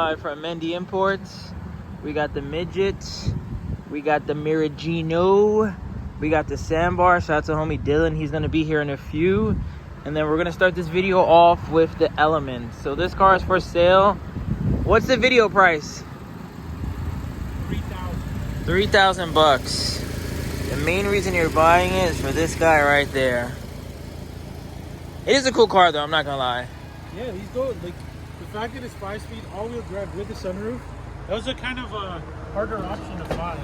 live from Mendy Imports. We got the Midget. We got the Mira GINO. We got the sandbar. Shout out to homie Dylan. He's going to be here in a few. And then we're going to start this video off with the Element. So this car is for sale. What's the video price? $3,000 bucks. The main reason you're buying it is for this guy right there. It is a cool car though, I'm not gonna lie. Yeah, he's good. Like the fact that it's 5-speed all-wheel drive with the sunroof, that was a kind of a harder option to find.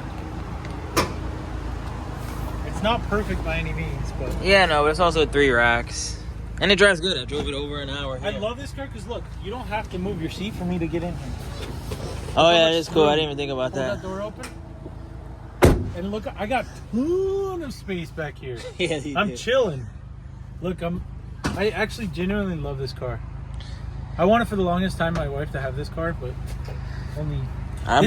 It's not perfect by any means, but yeah, no, but it's also 3 racks. And it drives good. I drove it over an hour here. I love this car because look, you don't have to move your seat for me to get in here. Oh yeah, it is cool. I didn't even think about that. That door open. And look, I got a ton of space back here. Yeah, I'm chilling. Look, I actually genuinely love this car. I wanted for the longest time my wife to have this car, but only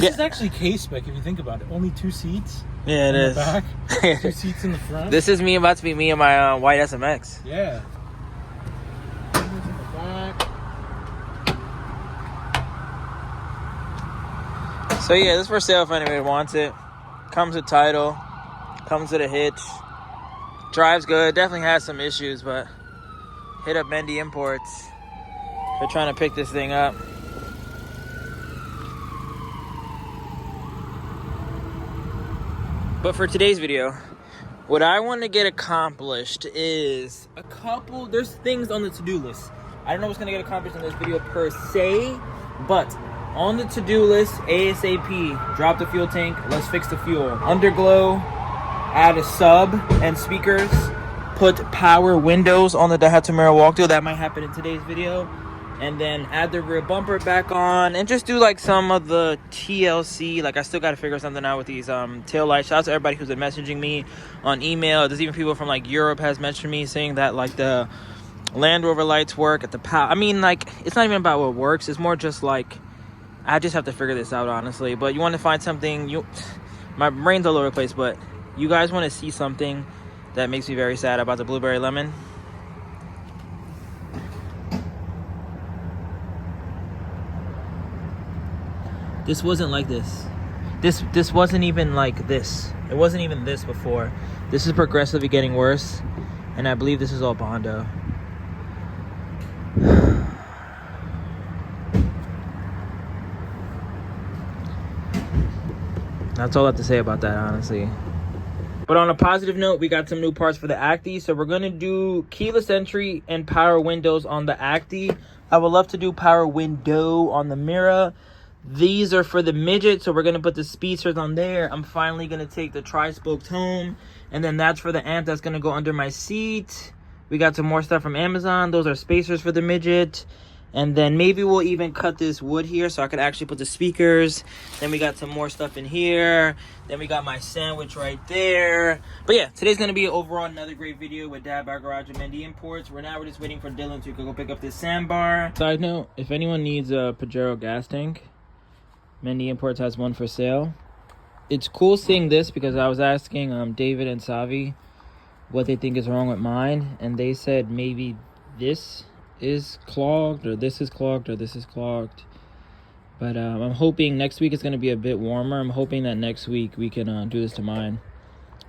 this is actually K-spec if you think about it. Only 2 seats. Yeah, it is. Back, 2 seats in the front. This is about to be me and my white SMX. Yeah. In the back. So yeah, this is for sale if anybody wants it. Comes with title, comes with a hitch, drives good, definitely has some issues, but hit up Mendy Imports. They're trying to pick this thing up. But for today's video, what I want to get accomplished is there's things on the to-do list. I don't know what's going to get accomplished in this video per se, but on the to-do list, ASAP, drop the fuel tank, let's fix the fuel. Underglow, add a sub and speakers, put power windows on the Daihatsu Mira walkthrough. That might happen in today's video. And then add the rear bumper back on and just do like some of the TLC. Like I still got to figure something out with these tail lights. Shout out to everybody who's been messaging me on email. There's even people from like Europe has mentioned me saying that like the Land Rover lights work at the power. I mean, like it's not even about what works. It's more just like I just have to figure this out, honestly. But you want to find something, my brain's all over the place, but you guys want to see something that makes me very sad about the blueberry lemon. This wasn't like this. This wasn't even like this. It wasn't even this before. This is progressively getting worse, and I believe this is all Bondo. That's all I have to say about that, honestly. But on a positive note, we got some new parts for the Acti. So we're going to do keyless entry and power windows on the Acti. I would love to do power window on the Mira. These are for the Midget, so we're going to put the speedsters on there. I'm finally going to take the tri-spoked home. And then that's for the amp that's going to go under my seat. We got some more stuff from Amazon. Those are spacers for the Midget. And then maybe we'll even cut this wood here so I could actually put the speakers. Then we got some more stuff in here. Then we got my sandwich right there. But yeah, today's going to be overall another great video with Dad by Garage and Mendy Imports. We're just waiting for Dylan to go pick up this sandbar. Side note, if anyone needs a Pajero gas tank, Mendy Imports has one for sale. It's cool seeing this because I was asking David and Savi what they think is wrong with mine. And they said maybe this is clogged, or this is clogged, or this is clogged. But I'm hoping next week it's going to be a bit warmer. I'm hoping that next week we can do this to mine.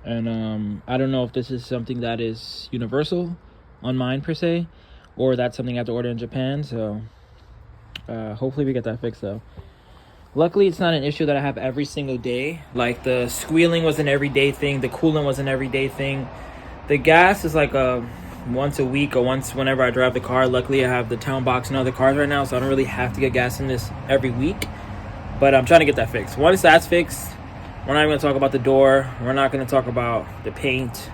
And I don't know if this is something that is universal on mine per se, or that's something I have to order in Japan. So hopefully we get that fixed though. Luckily, it's not an issue that I have every single day. Like the squealing was an everyday thing. The coolant was an everyday thing. The gas is like a once a week or once whenever I drive the car. Luckily, I have the town box and other cars right now, so I don't really have to get gas in this every week. But I'm trying to get that fixed. Once that's fixed, we're not even going to talk about the door. We're not going to talk about the paint.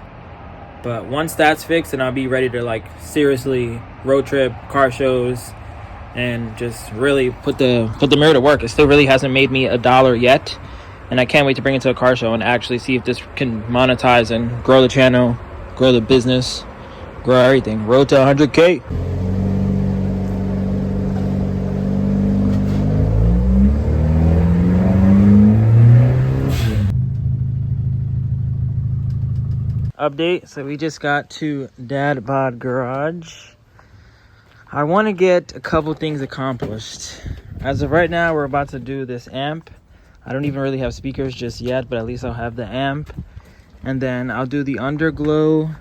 But once that's fixed, then I'll be ready to like seriously road trip, car shows, and just really put the Mira to work. It still really hasn't made me $1 yet, and I can't wait to bring it to a car show and actually see if this can monetize and grow the channel, grow the business, grow everything. Road to 100K. Update. So we just got to Dad Bod Garage. I want to get a couple things accomplished. As of right now, we're about to do this amp. I don't even really have speakers just yet, but at least I'll have the amp. And then I'll do the underglow.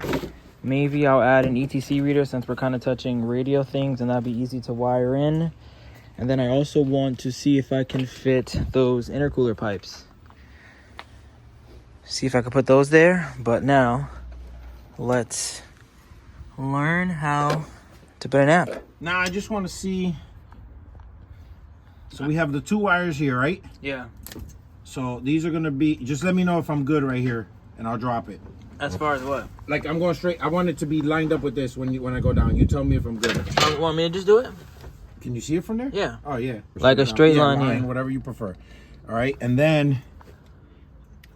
Maybe I'll add an ETC reader since we're kind of touching radio things, and that'll be easy to wire in. And then I also want to see if I can fit those intercooler pipes. See if I can put those there. But now, let's learn how to put an amp. Now I just want to see. So we have the 2 wires here, right? Yeah. So these are gonna be. Just let me know if I'm good right here, and I'll drop it. As far as what? Like I'm going straight. I want it to be lined up with this when I go down. You tell me if I'm good. You want me to just do it? Can you see it from there? Yeah. Oh yeah. Like a straight line, yeah. Whatever you prefer. All right, and then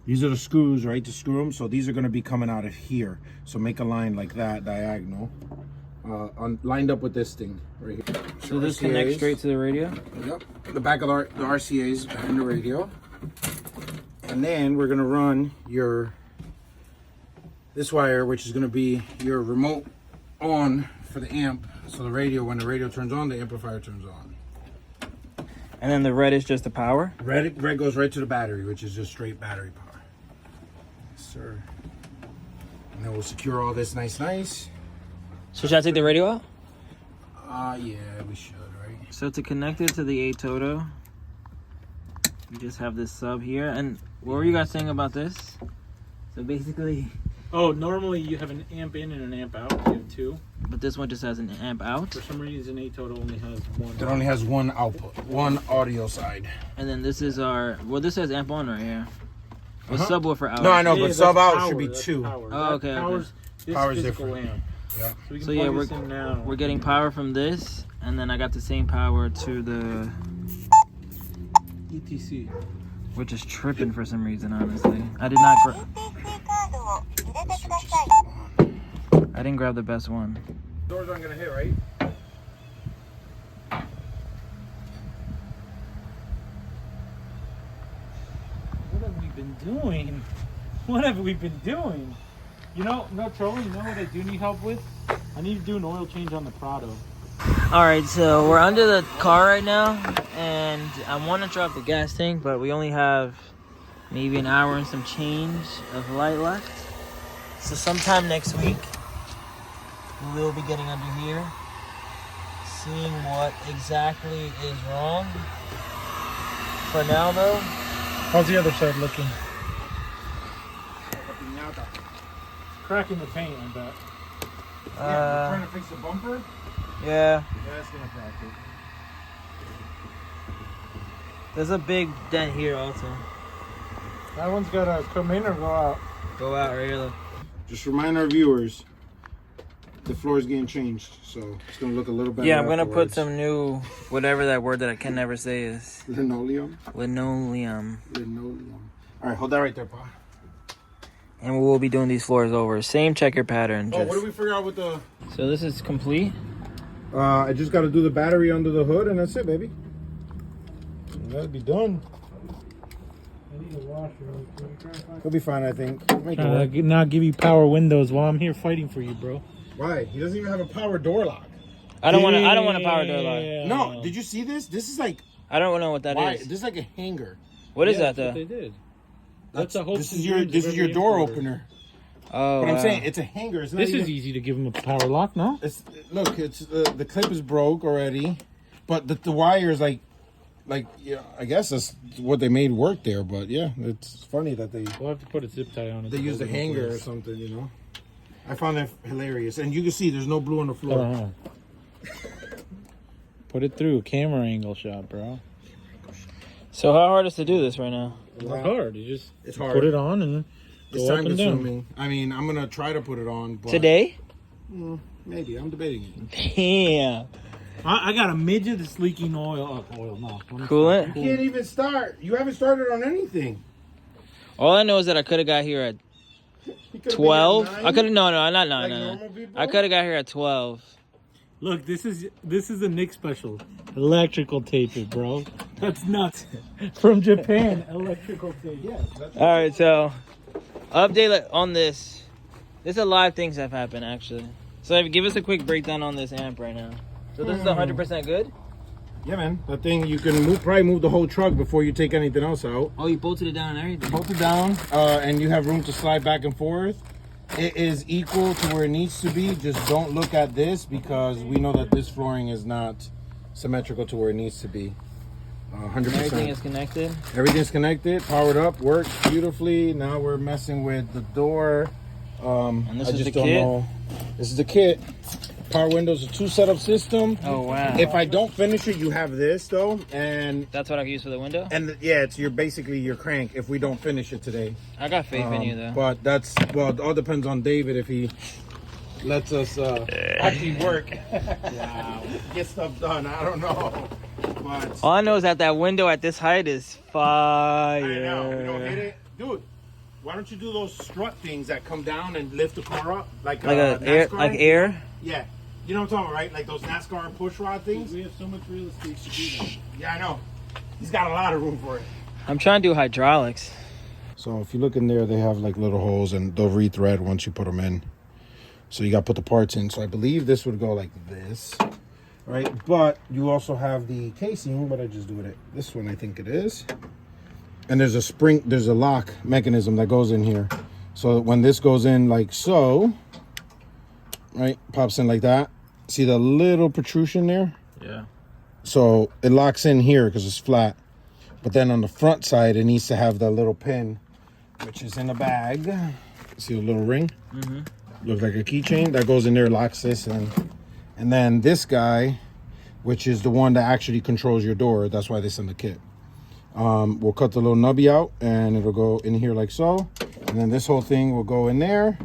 these are the screws, right, to screw them. So these are gonna be coming out of here. So make a line like that, diagonal. Lined up with this thing right here. So this connects straight to the radio? Yep. The back of the RCA's behind the radio. And then we're gonna run this wire, which is gonna be your remote on for the amp. So the radio, when the radio turns on, the amplifier turns on. And then the red is just the power? Red goes right to the battery, which is just straight battery power. Yes, sir. And then we'll secure all this nice. So should I take the radio out? Yeah, we should, right? So to connect it to the A-Toto, you just have this sub here. And what were you guys saying about this? So basically... Oh, normally you have an amp in and an amp out. You have 2. But this one just has an amp out. For some reason, A-Toto only has 1. It only has one output, one audio side. And then this is our... Well, this says amp on right here. With subwoofer out. No, I know, Yeah, but sub out power, should be that's 2. power. Oh, That okay, powers this Power's physical different. amp. Yeah. So, we can So yeah, plug this in now. we're getting power from this, and then I got the same power to the... ETC. Which is tripping for some reason, honestly. I didn't grab the best one. Doors aren't gonna hit, right? What have we been doing? What have we been doing? You know, no trolling, you know what I do need help with? I need to do an oil change on the Prado. Alright, so we're under the car right now, and I want to drop the gas tank, but we only have maybe an hour and some change of light left. So sometime next week, we will be getting under here, seeing what exactly is wrong. For now, though, How's the other side looking? Cracking the paint, I bet. Yeah, we're trying to fix the bumper. yeah, Yeah, that's gonna crack it. there's a big dent here also. That one's gotta come in or go out. Go out right here, look. Just remind our viewers, the floor is getting changed, so it's gonna look a little better. Yeah, I'm gonna put afterwards. some new, whatever that word that I can never say is. Linoleum. Linoleum. All right, hold that right there, Pa. And we will be doing these floors over. Same checker pattern. Oh, Just... what do we figure out with the? So this is complete. I just got to do the battery under the hood, and that's it, baby. That'll be done. I need a washer. He'll be fine, I think. Make it work. Not give you power windows while I'm here fighting for you, bro. Why? He doesn't even have a power door lock. I don't want to. I don't want a power door lock. No, did you see this? This is like. I don't know what that Why? is. This is like a hanger. What is Yeah, that that's what though? they did. That's a whole. This is your door opener. Oh, But I'm wow. saying it's a hanger. It's not This even, is easy to give him a power lock, no? It's look. It's the clip is broke already, but the wire is like yeah. I guess that's what they made work there. But yeah, it's funny that they We'll have to put a zip tie on it. used a hanger or something. You know, I found that hilarious. And you can see there's no blue on the floor. Put it through a camera angle shot, bro. So how hard is to do this right now? It's hard. You just It's hard. put it on and It's go up time and down. consuming. I mean, I'm gonna try to put it on, but Today? maybe I'm debating it. Damn. I got a midget that's leaking oil. Oh, oil, no. Coolant? You can't even start. You haven't started on anything. All I know is that I could have got here at You could've been 12. at 9, I could have not like no. normal people. I could have got here at 12. Look, this is a Nick special. Electrical tape it, bro. That's nuts. From Japan, electrical tape. Yeah. That's All right, so update on this. There's a lot of things that have happened actually. So give us a quick breakdown on this amp right now. So this is 100% good? Yeah, man. That thing, you can probably move the whole truck before you take anything else out. Oh, you bolted it down and everything? Bolt it down, and you have room to slide back and forth. It is equal to where it needs to be. Just don't look at this because we know that this flooring is not symmetrical to where it needs to be. 100%. Everything is connected? Everything's connected, powered up, works beautifully. Now we're messing with the door. And this I is just the don't kit? know. This is the kit. Power windows, a 2 setup system. Oh, wow. If I don't finish it, you have this though, and That's what I can use for the window? yeah, it's basically your crank. If we don't finish it today, I got faith in you, though. but it all depends on David if he lets us actually work. Wow, get stuff done. I don't know, but All I know is that window at this height is fire. I know. You don't hit it, dude. Why don't you do those strut things that come down and lift the car up like NASCAR? Air? Yeah. You know what I'm talking about, right? Like those NASCAR push rod things. We have so much real estate to do that. Yeah, I know. He's got a lot of room for it. I'm trying to do hydraulics. So if you look in there, they have like little holes and they'll rethread once you put them in. So you got to put the parts in. So I believe this would go like this, right? But you also have the casing. What did I just do with it? This one, I think it is. And there's a spring, there's a lock mechanism that goes in here. So when this goes in like so, right, pops in like that. See the little protrusion there? Yeah. So it locks in here because it's flat. But then on the front side, it needs to have that little pin, which is in the bag. See the little ring? Mm-hmm. Looks like a keychain. That goes in there, locks this in. And then this guy, which is the one that actually controls your door. That's why they send the kit. We'll cut the little nubby out and it'll go in here like so. And then this whole thing will go in there,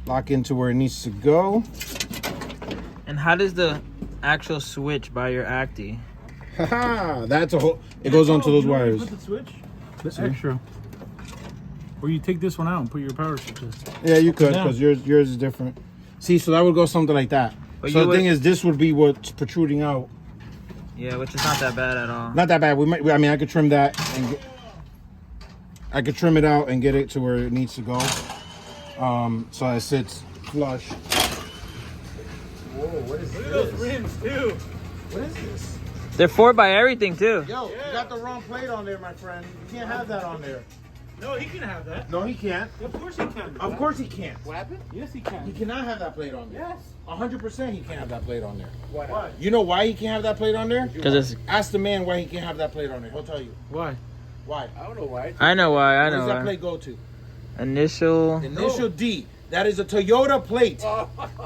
lock into where it needs to go. And how does the actual switch by your Acti? Haha, that's a whole, it goes onto those wires. Put the switch? That's extra. Or you take this one out and put your power switches. Yeah, you could, because yours is different. See, so that would go something like that. But so the thing is, this would be what's protruding out. Yeah, which is not that bad at all. Not that bad. I mean, I could trim that and I could trim it out and get it to where it needs to go. So it sits flush. Whoa, what is Look at those rims too. What is this? They're 4x everything too. Yo, you got the wrong plate on there, my friend. You can't have that on there. No, he can have that. No, he can't. Of course he can. Of course he can't. What happened? Yes, he can. He cannot have that plate on there. Yes. 100% he can't have that plate on there. Why? You know why he can't have that plate on there? Because it's. Ask the man why he can't have that plate on there. He'll tell you. Why? Why? I don't know why. I know why. Where does that plate go to? Initial. Initial D. That is a Toyota plate.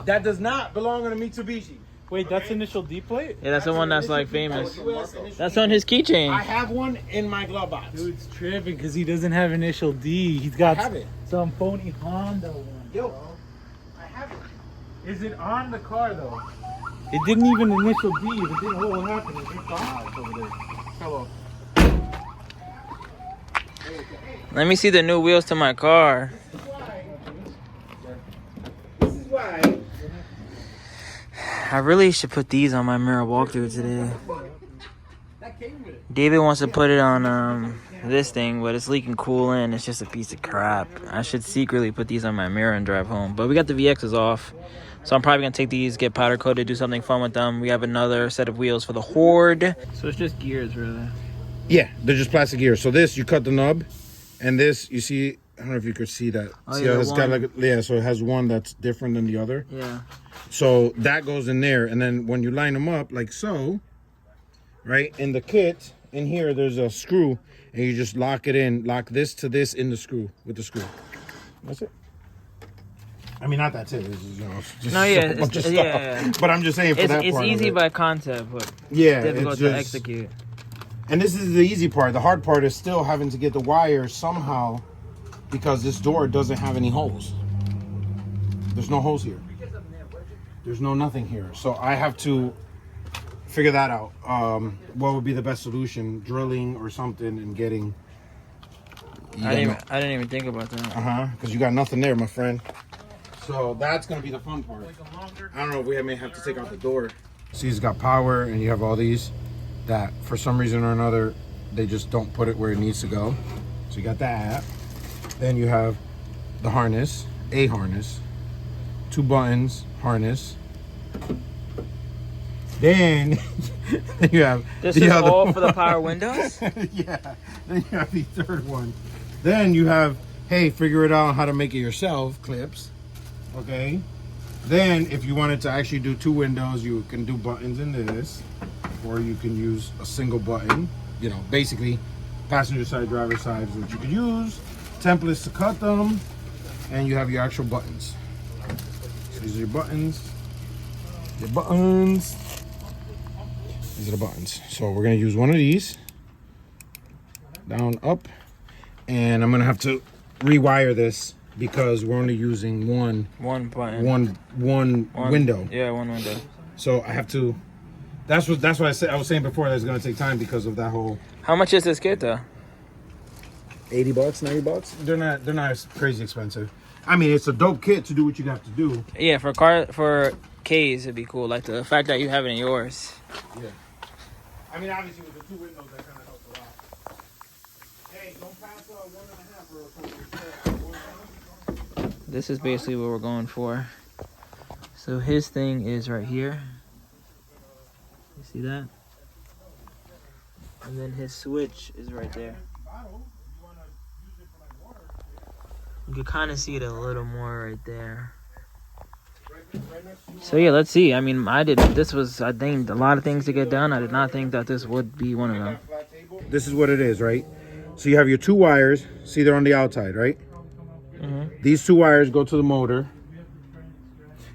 That does not belong on a Mitsubishi. Wait, that's initial D plate? Yeah, that's the one that's like famous. US initial That's D. on his keychain. I have one in my glove box. Dude's tripping because he doesn't have initial D. He's I got have it. some phony Honda one. Yo, I have it. Is it on the car though? It didn't even initial D. If it didn't, what would happen? It ripped off over there. Hello. Let me see the new wheels to my car. This is why. I really should put these on my Mira walkthrough today. David wants to put it on this thing, but it's leaking coolant. It's just a piece of crap. I should secretly put these on my Mira and drive home. But we got the VXs off, so I'm probably gonna take these, get powder coated, do something fun with them. We have another set of wheels for the Horde. So it's just gears, really. Yeah, they're just plastic gears. So this, you cut the nub, and this, you see, I don't know if you could see that. Oh, see yeah, how it's got like, so it has one that's different than the other. Yeah. So that goes in there, and then when you line them up like so, right, in the kit, in here, there's a screw, and you just lock it in, lock this to this in the screw, with the screw. That's it. I mean, not that's it. This is, just No, yeah, a bunch of stuff. yeah. But I'm just saying for that It's part easy of it. by concept, but Yeah, difficult it's to just, execute. and this is the easy part. The hard part is still having to get the wire somehow, because this door doesn't have any holes. There's no holes here. There's no nothing here. So I have to figure that out. What would be the best solution? Drilling or something and getting... I didn't even think about that. Because you got nothing there, my friend. So that's going to be the fun part. I don't know if we may have to take out the door. See, it's got power, and you have all these that for some reason or another, they just don't put it where it needs to go. So you got that. Then you have the harness, a harness, 2 buttons, harness. Then you have This the is other all one. for the power windows? Yeah. Then you have the third one. Then you have, hey, figure it out how to make it yourself clips. Okay. Then if you wanted to actually do 2 windows, you can do buttons in this, or you can use a single button. You know, basically passenger side, driver side is what you could use. Templates to cut them, and you have your actual buttons. So these are your buttons. Your buttons. These are the buttons. So we're gonna use one of these. Down, up, and I'm gonna have to rewire this because we're only using one button. One window. Yeah, one window. So I have to. That's what I said. I was saying before that it's gonna take time because of that whole. How much is this kit though? $80, $90. They're not crazy expensive. I mean, it's a dope kit to do what you have to do. Yeah, for K's it'd be cool. Like the fact that you have it in yours. Yeah. I mean, obviously with the 2 windows that kind of helps a lot. Hey, don't pass 1.5 real quick. This is basically what we're going for. So his thing is right here. You see that? And then his switch is right there. You can kind of see it a little more right there. So yeah, let's see. I mean, I think a lot of things to get done. I did not think that this would be one of them. This is what it is, right? So you have your 2 wires. See, they're on the outside, right? Mm-hmm. These 2 wires go to the motor.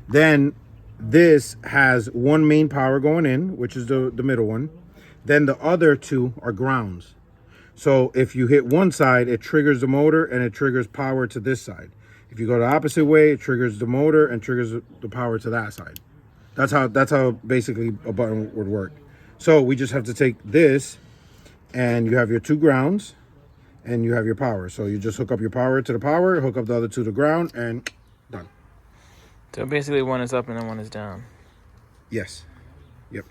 Then this has one main power going in, which is the middle one. Then the other 2 are grounds. So if you hit one side, it triggers the motor and it triggers power to this side. If you go the opposite way, it triggers the motor and triggers the power to that side. That's how basically a button would work. So we just have to take this, and you have your 2 grounds, and you have your power. So you just hook up your power to the power, hook up the other 2 to ground, and done. So basically one is up and then one is down. Yes. Yep.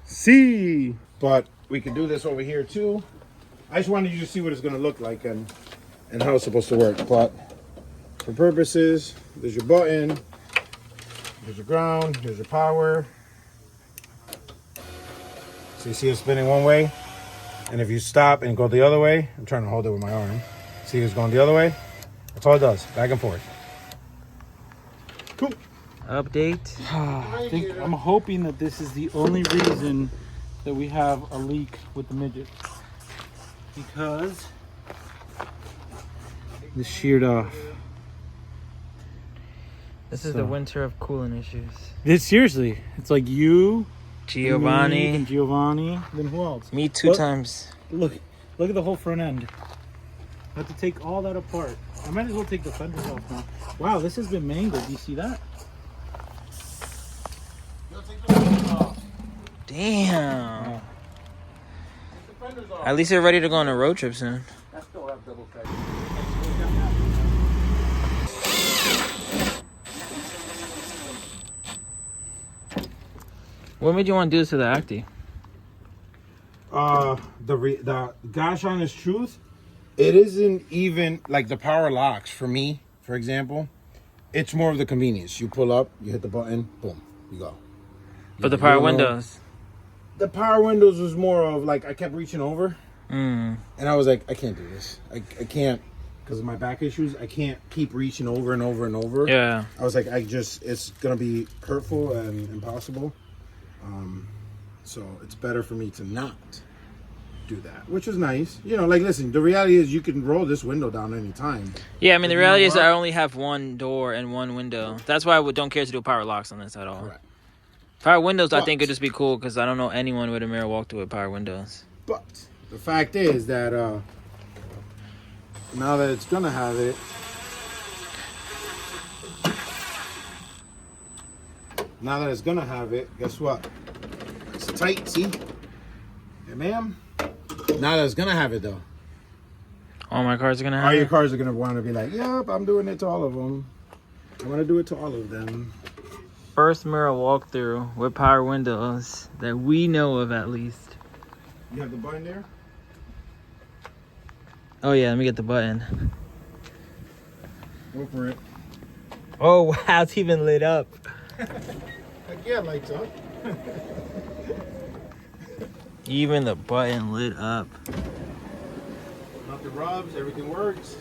See. But we can do this over here too. I just wanted you to see what it's going to look like and how it's supposed to work. But for purposes, there's your button, there's your ground, there's your power. So you see it spinning one way, and if you stop and go the other way, I'm trying to hold it with my arm. See it's going the other way? That's all it does, back and forth. Cool. Update. I'm hoping that this is the only reason that we have a leak with the Midget, because this sheared off. This is the winter of coolant issues. This seriously, it's like you, Giovanni, me, and Giovanni. Then who else? me 2 times. Look at the whole front end. I have to take all that apart. I might as well take the fenders off now. Wow, this has been mangled. Do you see that? Damn. At least they're ready to go on a road trip soon. What made you want to do this to the Acti? The gosh honest truth, it isn't even like the power locks for me, for example. It's more of the convenience. You pull up, you hit the button, boom, you go. But the power windows. The power windows was more of like I kept reaching over, and I was like, I can't do this. I can't, because of my back issues. I can't keep reaching over and over and over. Yeah. I was like, it's gonna be hurtful and impossible. So it's better for me to not do that, which is nice. You know, like listen, the reality is you can roll this window down anytime. Yeah, I mean the reality is I only have one door and one window. That's why I don't care to do power locks on this at all. Correct. Power windows, I think, would just be cool because I don't know anyone with a Mira walkthrough with power windows. But the fact is that now that it's gonna have it, guess what? It's tight. See, yeah, ma'am. Now that it's gonna have it though, all my cars are gonna have all it? your cars are gonna want to be like, yep, I'm doing it to all of them. I'm gonna do it to all of them. First Mira walkthrough with power windows that we know of, at least. You have the button there? Oh yeah, let me get the button. Go for it. Oh wow, it's even lit up. Heck yeah, lights up. Even the button lit up. Nothing rubs, everything works.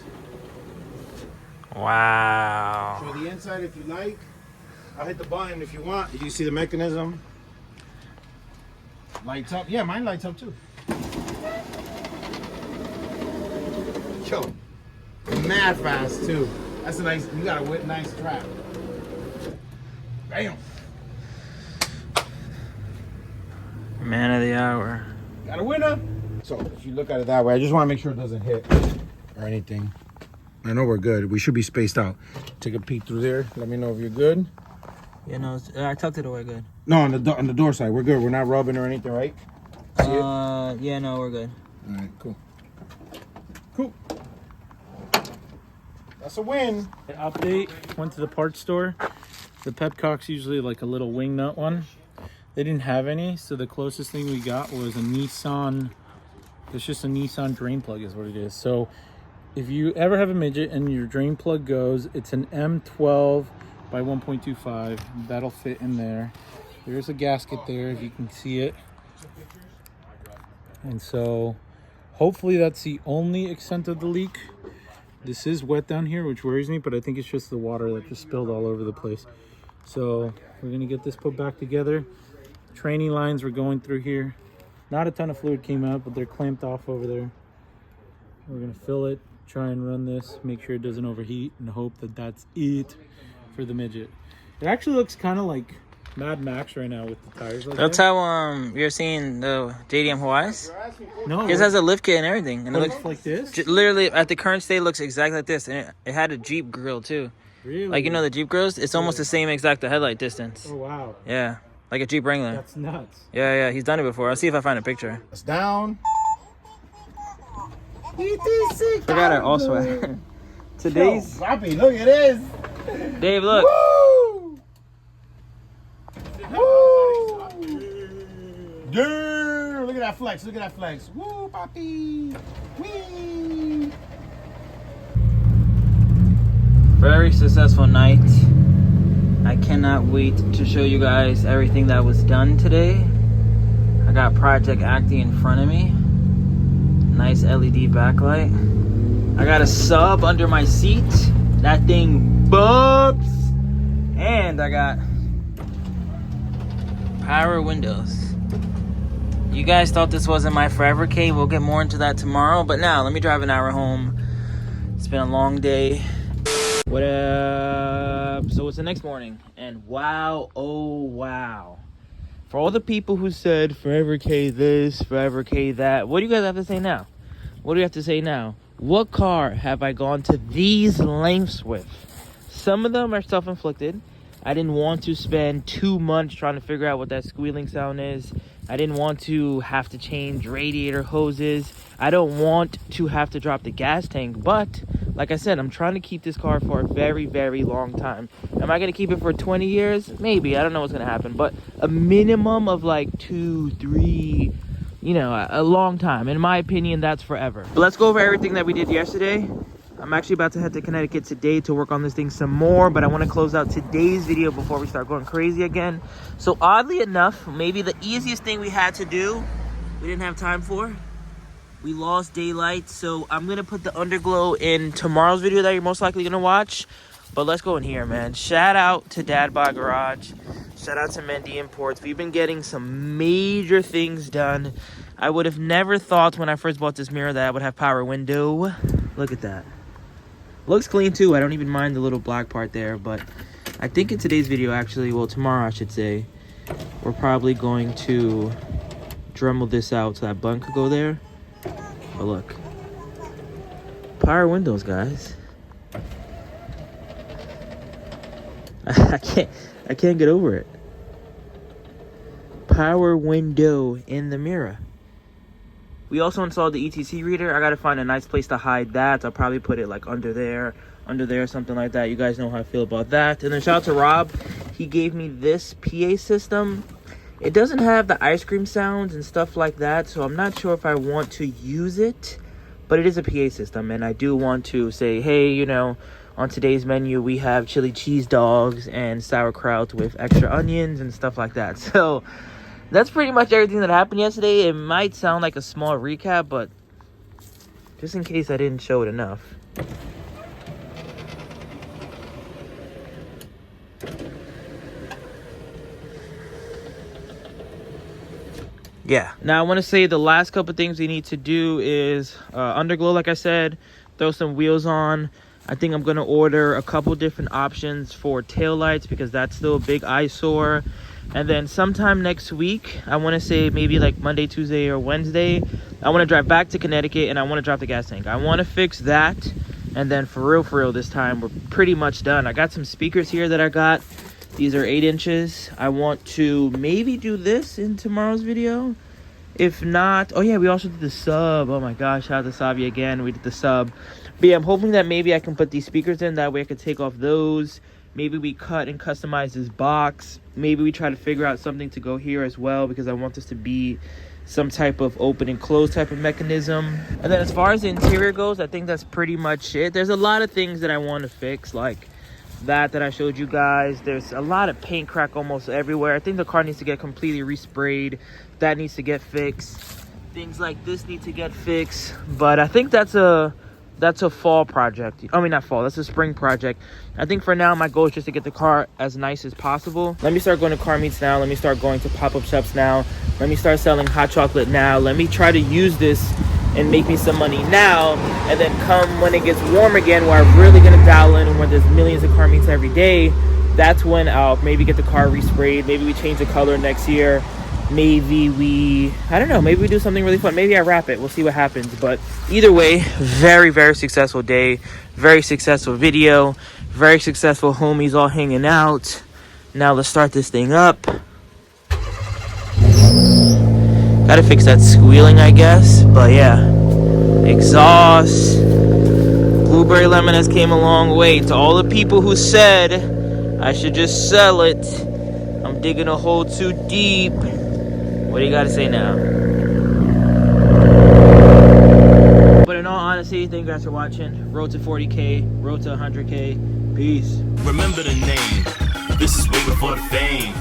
Wow. Show the inside if you like. I'll hit the button if you want. You see the mechanism? Lights up. Yeah, mine lights up too. Yo, mad fast too. That's a nice, you got a nice trap. Bam. Man of the hour. Got a winner. So if you look at it that way, I just want to make sure it doesn't hit or anything. I know we're good. We should be spaced out. Take a peek through there. Let me know if you're good. Yeah, no, I tucked it away good. No, on the door side, we're good. We're not rubbing or anything, right? See it? Yeah, no, we're good. All right, cool. Cool. That's a win. An update. Went to the parts store. The Pepcock's usually like a little wing nut one. They didn't have any, so the closest thing we got was a Nissan. It's just a Nissan drain plug is what it is. So if you ever have a Midget and your drain plug goes, it's an M12 by 1.25. That'll fit in there. There's a gasket there if you can see it. And so hopefully that's the only extent of the leak. This is wet down here, which worries me, but I think it's just the water that just spilled all over the place. So we're gonna get this put back together. Training lines were going through here. Not a ton of fluid came out, but they're clamped off over there. We're gonna fill it, try and run this, make sure it doesn't overheat, and hope that that's it for the Midget. It actually looks kind of like Mad Max right now with the tires like That's that. how you're seeing the JDM Hawaii's. No, This has a lift kit and everything, and it looks like this. literally at the current state looks exactly like this, and it had a Jeep grill too. Really? Like, you know the Jeep grills? It's almost the same exact headlight distance. Oh wow, Yeah, like a Jeep Wrangler. that's nuts. Yeah, he's done it before. I'll see if I find a picture. It's down. Forgot I also today's Papi, look at this. Dave. Look. Woo! Woo! Yeah! Look at that flex. Look at that flex. Woo, papi. Wee! Very successful night. I cannot wait to show you guys everything that was done today. I got Project Acti in front of me. Nice LED backlight. I got a sub under my seat. That thing bumps. And I got power windows. You guys thought this wasn't my forever K. We'll get more into that tomorrow. But now, let me drive an hour home. It's been a long day. What up? So it's the next morning. And wow, oh wow. For all the people who said forever K this, forever K that, what do you guys have to say now? What do you have to say now? What car have I gone to these lengths with? Some of them are self-inflicted. I didn't want to spend 2 months trying to figure out what that squealing sound is. I didn't want to have to change radiator hoses. I don't want to have to drop the gas tank. But, like I said, I'm trying to keep this car for a very, very long time. Am I going to keep it for 20 years? Maybe. I don't know what's going to happen. But a minimum of like 2, 3... you know, a long time. In my opinion, that's forever. But let's go over everything that we did yesterday. I'm actually about to head to Connecticut today to work on this thing some more, but I want to close out today's video before we start going crazy again. So oddly enough, maybe the easiest thing we had to do, we didn't have time for. We lost daylight, so I'm going to put the underglow in tomorrow's video that you're most likely going to watch. But let's go in here, man. Shout out to Dad Bod Garage. Shout out to Mendy Imports. We've been getting some major things done. I would have never thought when I first bought this Mira that I would have power window. Look at that. Looks clean too. I don't even mind the little black part there. But I think in today's video, actually, well, tomorrow I should say, we're probably going to Dremel this out so that button could go there. But look. Power windows, guys. I can't get over it. Power window in the Mira. We also installed the ETC reader. I gotta find a nice place to hide that. I'll probably put it like under there, something like that. You guys know how I feel about that. And then shout out to Rob. He gave me this PA system. It doesn't have the ice cream sounds and stuff like that, so I'm not sure if I want to use it. But it is a PA system, and I do want to say, hey, you know, On today's menu, we have chili cheese dogs and sauerkraut with extra onions and stuff like that. So that's pretty much everything that happened yesterday. It might sound like a small recap, but just in case I didn't show it enough. Yeah. Now I want to say the last couple things we need to do is underglow, like I said, throw some wheels on. I think I'm going to order a couple different options for taillights because that's still a big eyesore. And then sometime next week, I want to say maybe like Monday, Tuesday, or Wednesday, I want to drive back to Connecticut and I want to drop the gas tank. I want to fix that. And then for real this time, we're pretty much done. I got some speakers here that I got. These are 8 inches. I want to maybe do this in tomorrow's video. If not, oh yeah, we also did the sub. Oh my gosh, shout out to Savi again. We did the sub. But yeah, I'm hoping that maybe I can put these speakers in. That way I could take off those. Maybe we cut and customize this box. Maybe we try to figure out something to go here as well, because I want this to be some type of open and close type of mechanism. And then as far as the interior goes, I think that's pretty much it. There's a lot of things that I want to fix, like that I showed you guys. There's a lot of paint crack almost everywhere. I think the car needs to get completely resprayed. That needs to get fixed. Things like this need to get fixed. But I think that's a fall project. I mean, not fall, that's a spring project. I think for now my goal is just to get the car as nice as possible. Let me start going to car meets now. Let me start going to pop-up shops now. Let me start selling hot chocolate now. Let me try to use this and make me some money now, and then come when it gets warm again, where I'm really gonna dial in and where there's millions of car meets every day, that's when I'll maybe get the car resprayed. Maybe we change the color next year. Maybe I don't know, maybe we do something really fun. Maybe I wrap it. We'll see what happens. But either way, very successful day, very successful video, very successful homies all hanging out. Now let's start this thing up. Gotta fix that squealing, I guess. But yeah, exhaust. Blueberry lemon has came a long way. To all the people who said I should just sell it, I'm digging a hole too deep. What do you gotta say now? But in all honesty, thank you guys for watching. Road to 40K, road to 100K. Peace. Remember the name. This is way before the fame.